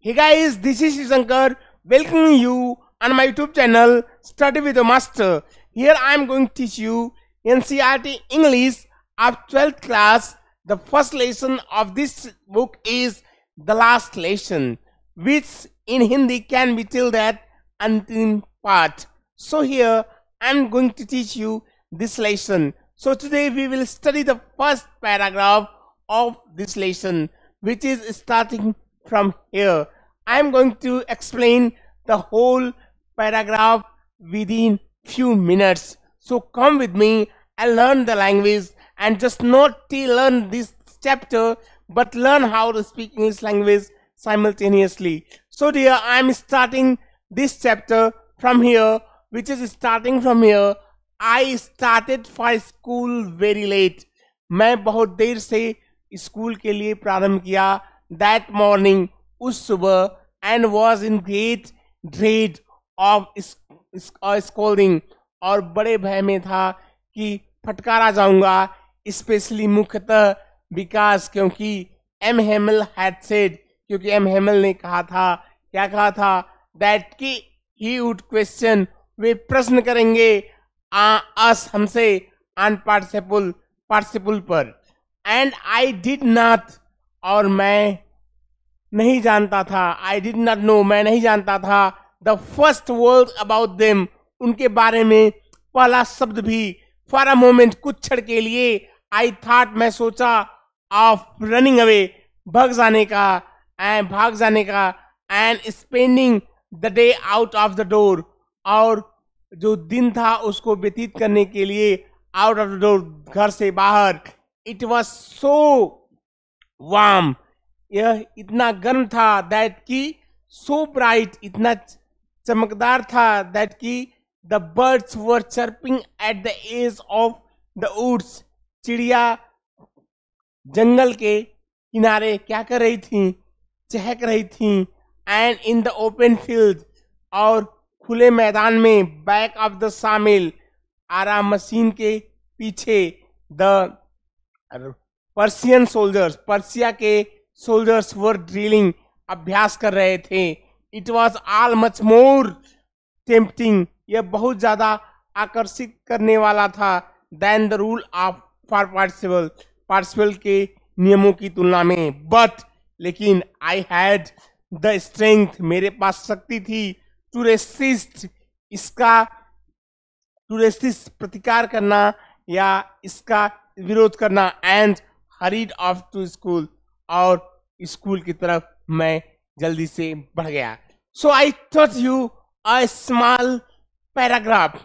Hey guys, this is Shankar welcoming you on my YouTube channel Study with a Master. Here I am going to teach you NCERT English of 12th class. The first lesson of this book is the last lesson, which in Hindi can be till that antim part. So here I am going to teach you this lesson. So today we will study the first paragraph of this lesson, which is starting from here. I am going to explain the whole paragraph within few minutes. So come with me and learn the language, and just not learn this chapter but learn how to speak English language simultaneously. So dear, I am starting this chapter from here, which is starting from here. I started for school very late. मैं बहुत देर से school के लिए प्रारंभ किया. That morning, उस सुबह, and was in great dread of scolding, और बड़े भय में था कि फटकारा जाऊंगा, स्पेशली मुख्यतः बिकॉज क्योंकि एम हेमल हैड सेड, क्योंकि एम हेमल ने कहा था, क्या कहा था, दैट कि ही वुड क्वेश्चन, वे प्रश्न करेंगे अस हमसे ऑन पार्टिसिपल पर, एंड आई डिड नॉट, और मैं नहीं जानता था, आई डिड नॉट नो, मैं नहीं जानता था, the first word about them, उनके बारे में पहला शब्द भी. फॉर अ मोमेंट, कुछ क्षण के लिए, आई थॉट, मैं सोचा, ऑफ रनिंग अवे, भाग जाने का, and spending the day out of the door, और जो दिन था उसको व्यतीत करने के लिए आउट ऑफ द डोर, घर से बाहर. इट वॉज सो वार्म, यह इतना गर्म था, दैट की सो ब्राइट, इतना चमकदार था, दैट की the birds were chirping at the edge of the woods, चिड़िया जंगल के किनारे क्या कर रही थी, चहक रही थी. And in the open field, और खुले मैदान में, बैक ऑफ द सामिल, आराम मशीन के पीछे, द पर्सियन सोल्जर्स, पर्सिया के सोल्जर्स वर ड्रिलिंग, अभ्यास कर रहे थे. It was all much more tempting, यह बहुत ज्यादा आकर्षित करने वाला था, then the rule of for participle के नियमों की तुलना में. बट, लेकिन, आई हैड द स्ट्रेंथ, मेरे पास शक्ति थी, टू रेसिस्ट, प्रतिकार करना या इसका विरोध करना, and hurried off to school, और स्कूल की तरफ मैं जल्दी से बढ़ गया. So I taught you a small paragraph.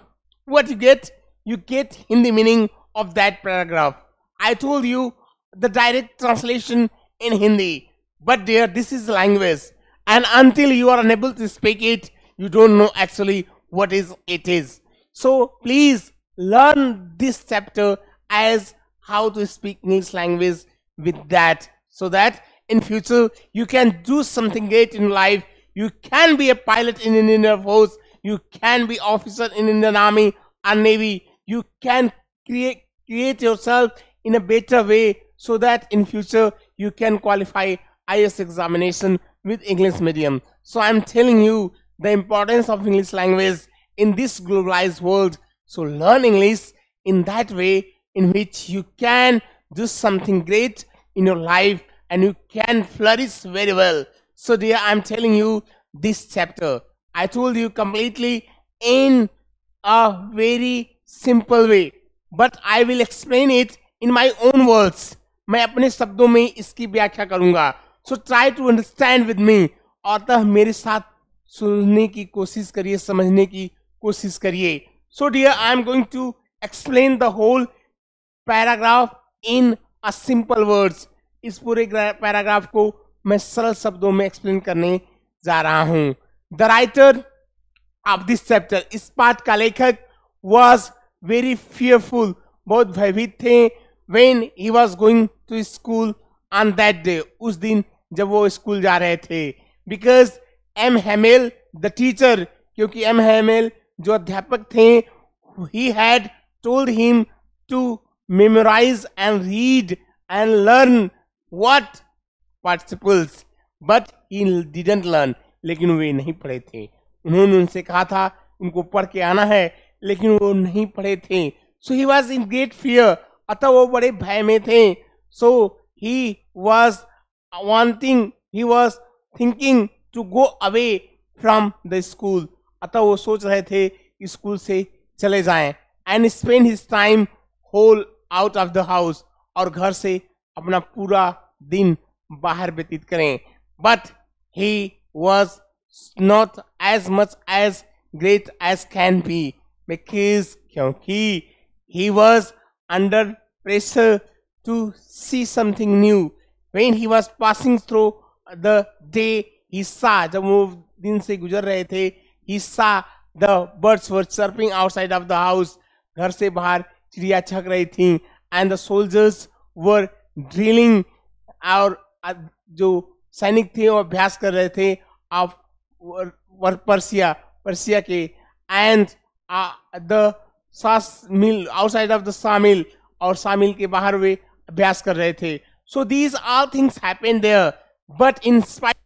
What you get Hindi meaning of that paragraph. I told you the direct translation in Hindi, but there this is language, and until you are unable to speak it, you don't know actually what it is. So please learn this chapter as how to speak English language with that, so that in future you can do something great in life. You can be a pilot in Indian Air Force, you can be officer in Indian Army or Navy. You can create yourself in a better way, so that in future you can qualify IAS examination with English medium. So I'm telling you the importance of English language in this globalized world. So learn English in that way in which you can do something great in your life and you can flourish very well. So dear, I'm telling you this chapter, I told you completely in a very simple way, but I will explain it in my own words. मैं अपने शब्दों में इसकी व्याख्या करूंगा. So try to understand with me. अतः मेरे साथ सुनने की कोशिश करिए, समझने की कोशिश करिए. So dear, I am going to explain the whole paragraph in a simple words. इस पूरे पैराग्राफ को मैं सरल शब्दों में एक्सप्लेन करने जा रहा हूं. The writer of this chapter, इस पाठ का लेखक, was very fearful, बहुत भयभीत थे, when he was going to school on that day, उस दिन जब वो स्कूल जा रहे थे. Because M Hamel the teacher, क्योंकि एम हेमेल जो अध्यापक थे, he had told him to memorize and read and learn what participles, but he didn't learn, लेकिन वे नहीं पढ़े थे। उन्होंने उनसे कहा था उनको पढ़ के आना है, लेकिन वो नहीं पढ़े थे। So he was in great fear, अतः वो बड़े भय में थे। So he was wanting, he was thinking to go away from the school, अतः वो सोच रहे थे स्कूल से चले जाएं, and spend his time whole out of the house, और घर से अपना पूरा दिन बाहर व्यतीत करें। But he was not as much as great as can be, because क्योंकि he was under pressure to see something new. When he was passing through the day, he saw, जब वो दिन से गुजर रहे थे, he saw the birds were chirping outside of the house, घर से बाहर चिड़िया छक रही थी, and the soldiers were drilling, और जो सैनिक थे वो अभ्यास कर रहे थे ऑफ पर्सिया के, and the mill outside of the सामिल, और सामिल के बाहर वे अभ्यास कर रहे थे। So these all things happened there, but in spite